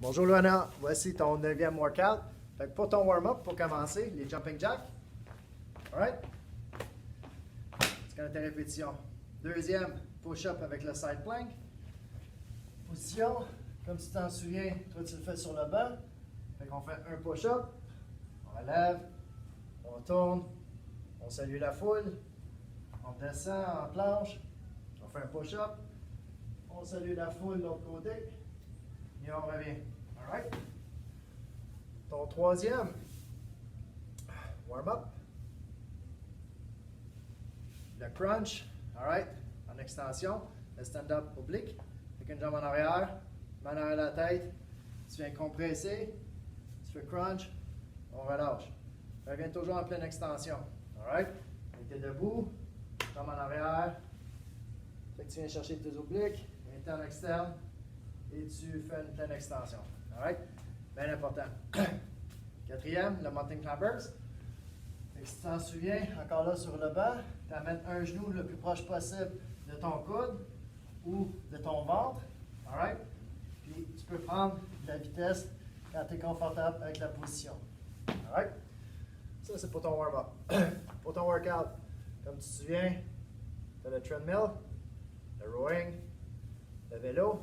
Bonjour Luana, voici ton 9e workout. Fait que pour ton warm-up, pour commencer, les jumping jacks. Alright? Tu connais tes répétitions. Deuxième, push-up avec le side plank. Position, comme tu t'en souviens, toi tu le fais sur le banc. Fait qu'on fait un push-up, on relève, on tourne, on salue la foule, on descend en planche, on fait un push-up, on salue la foule de l'autre côté, et on revient. Alright? Ton troisième, warm-up, le crunch, alright, en extension, le stand-up oblique, avec une jambe en arrière, main en arrière de la tête, tu viens compresser, tu fais crunch, on relâche. Reviens toujours en pleine extension, alright? Tu es debout, jambe en arrière, fait que tu viens chercher tes obliques, interne, externe, et tu fais une pleine extension, alright? Bien important. Quatrième, le mountain climbers. Et si tu t'en souviens, encore là sur le banc, tu amènes un genou le plus proche possible de ton coude ou de ton ventre. Alright? Puis tu peux prendre de la vitesse quand tu es confortable avec la position. Alright? Ça, c'est pour ton warm-up. Pour ton workout, comme tu te souviens, tu as le treadmill, le rowing, le vélo,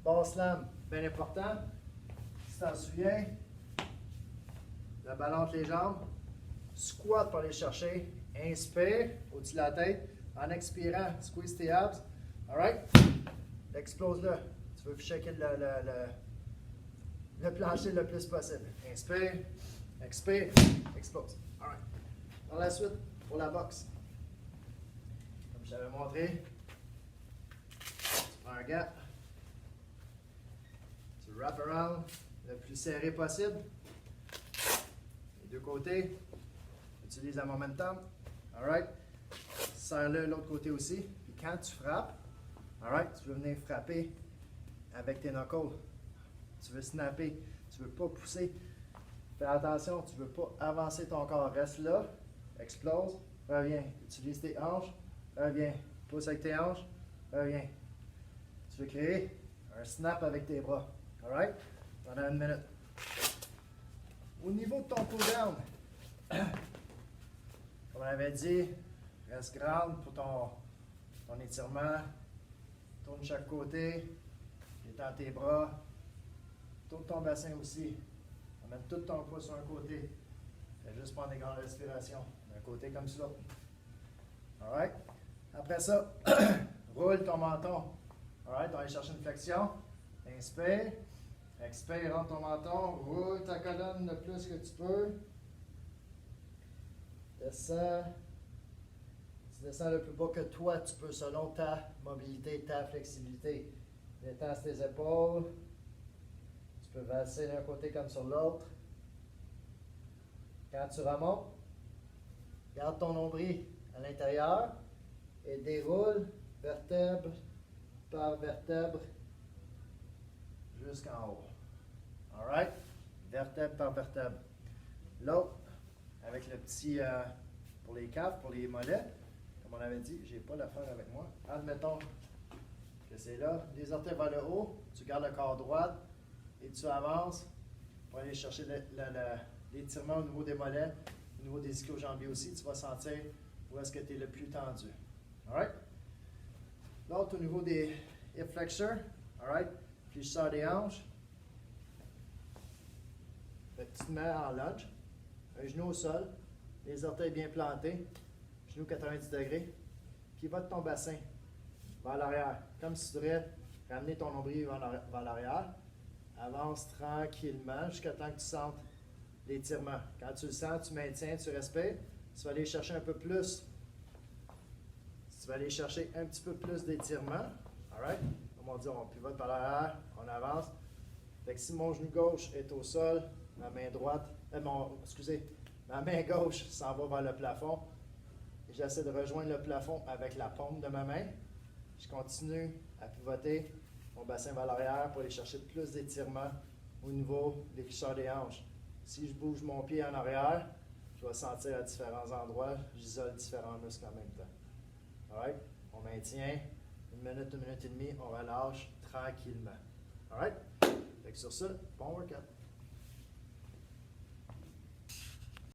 ball slam, bien important. Si tu t'en souviens, le ballon entre les jambes, squat pour aller chercher, inspire au-dessus de la tête, en expirant, squeeze tes abs, alright? Explose-le, tu veux shaker le plancher le plus possible. Inspire, expire, explose, alright. Par la suite, pour la boxe, comme je t'avais montré, tu prends un gant, tu wrap around le plus serré possible. Les deux côtés, utilise la momentum. Alright? Serre-le de l'autre côté aussi. Puis quand tu frappes, alright, tu veux venir frapper avec tes knuckles. Tu veux snapper. Tu ne veux pas pousser. Fais attention, tu ne veux pas avancer ton corps. Reste là, explose, reviens. Utilise tes hanches, reviens. Pousse avec tes hanches, reviens. Tu veux créer un snap avec tes bras. Alright? Pendant une minute. Au niveau de ton pull-down, comme on avait dit, reste ground pour ton étirement. Tourne de chaque côté. Étends tes bras. Tourne ton bassin aussi. Amène tout ton poids sur un côté. Fais juste prendre des grandes respirations. D'un côté comme ça. Alright? Après ça, roule ton menton. Alright? On va aller chercher une flexion. Inspire. Expire, rentre ton menton, roule ta colonne le plus que tu peux. Descends. Tu descends le plus bas que toi tu peux selon ta mobilité, ta flexibilité. Détends tes épaules. Tu peux valser d'un côté comme sur l'autre. Quand tu remontes, garde ton nombril à l'intérieur et déroule vertèbre par vertèbre jusqu'en haut. Alright? Vertèbre par vertèbre. L'autre, avec le petit, pour les caves, pour les mollets, comme on avait dit, j'ai pas l'affaire avec moi. Admettons que c'est là. Les orteils vers le haut, tu gardes le corps droit et tu avances pour aller chercher l'étirement au niveau des mollets, au niveau des ischio-jambiers aussi. Tu vas sentir où est-ce que tu es le plus tendu. Alright? L'autre, au niveau des hip flexors, alright? Puis je sors des hanches. Tu te mets en lunge. Un genou au sol. Les orteils bien plantés. Genou 90 degrés. Puis va de ton bassin vers l'arrière. Comme si tu voudrais ramener ton nombril vers l'arrière. Avance tranquillement jusqu'à temps que tu sentes l'étirement. Quand tu le sens, tu maintiens, tu respires. Tu vas aller chercher un peu plus. Tu vas aller chercher un petit peu plus d'étirement. Alright? Comme on dit, on pivote par l'arrière, on avance. Fait que si mon genou gauche est au sol, ma main droite, ma main gauche s'en va vers le plafond. J'essaie de rejoindre le plafond avec la paume de ma main. Je continue à pivoter mon bassin vers l'arrière pour aller chercher plus d'étirement au niveau des fléchisseurs des hanches. Si je bouge mon pied en arrière, je vais sentir à différents endroits, j'isole différents muscles en même temps. Alright? On maintient. Une minute et demie, on relâche tranquillement. Alright? Fait que sur ça, bon workout.